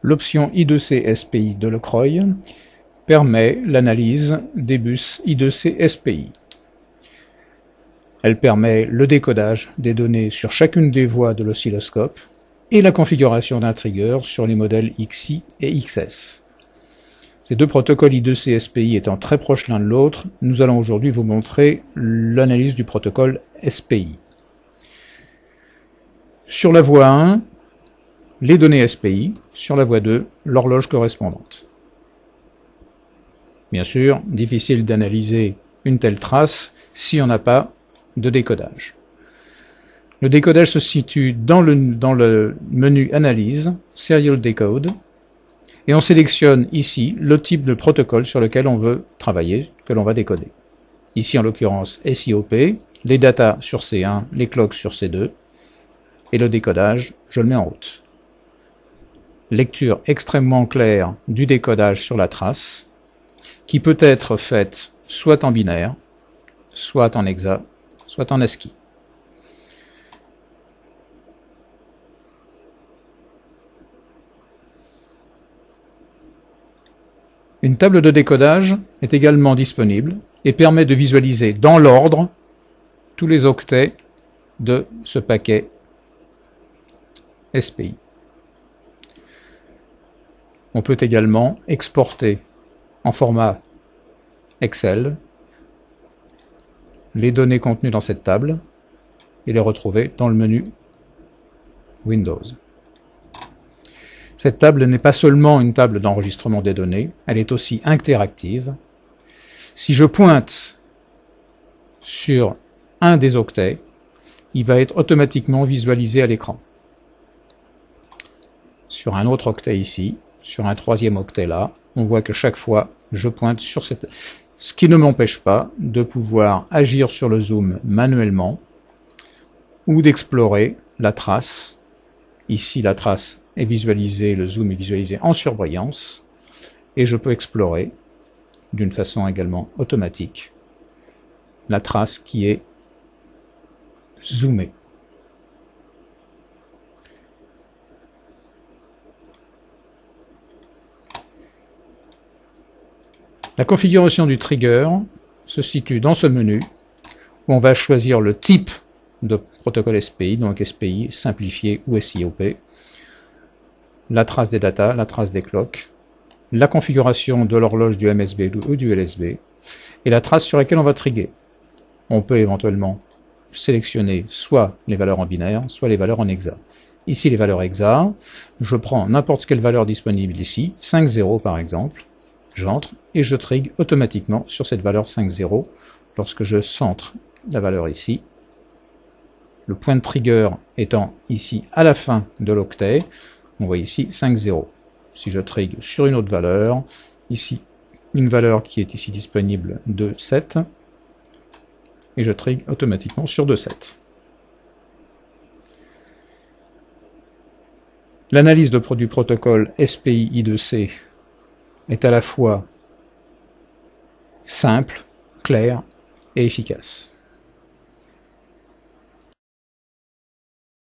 L'option I2C SPI de Lecroy permet l'analyse des bus I2C SPI. Elle permet le décodage des données sur chacune des voies de l'oscilloscope et la configuration d'un trigger sur les modèles XI et XS. Ces deux protocoles I2C SPI étant très proches l'un de l'autre, nous allons aujourd'hui vous montrer l'analyse du protocole SPI. Sur la voie 1, les données SPI, sur la voie 2, l'horloge correspondante. Bien sûr, difficile d'analyser une telle trace si on n'a pas de décodage. Le décodage se situe dans le menu Analyse, Serial Decode, et on sélectionne ici le type de protocole sur lequel on veut travailler, que l'on va décoder. Ici en l'occurrence SIOP, les datas sur C1, les clocks sur C2, et le décodage, je le mets en route. Lecture extrêmement claire du décodage sur la trace, qui peut être faite soit en binaire, soit en hexa, soit en ASCII. Une table de décodage est également disponible et permet de visualiser dans l'ordre tous les octets de ce paquet SPI. On peut également exporter en format Excel les données contenues dans cette table et les retrouver dans le menu Windows. Cette table n'est pas seulement une table d'enregistrement des données, elle est aussi interactive. Si je pointe sur un des octets, il va être automatiquement visualisé à l'écran. Sur un autre octet ici, sur un troisième octet là, on voit que chaque fois, je pointe sur cette... Ce qui ne m'empêche pas de pouvoir agir sur le zoom manuellement ou d'explorer la trace. Ici, la trace est visualisée, le zoom est visualisé en surbrillance et je peux explorer d'une façon également automatique la trace qui est zoomée. La configuration du trigger se situe dans ce menu où on va choisir le type de protocole SPI, donc SPI simplifié ou SIOP, la trace des datas, la trace des clocks, la configuration de l'horloge du MSB ou du LSB et la trace sur laquelle on va trigger. On peut éventuellement sélectionner soit les valeurs en binaire, soit les valeurs en hexa. Ici les valeurs hexa, je prends n'importe quelle valeur disponible ici, 5,0 par exemple, j'entre et je trigue automatiquement sur cette valeur 5,0 lorsque je centre la valeur ici. Le point de trigger étant ici à la fin de l'octet, on voit ici 5,0. Si je trigue sur une autre valeur, ici une valeur qui est ici disponible de 7, et je trigue automatiquement sur 2,7. L'analyse du protocole SPI I2C est à la fois simple, claire et efficace.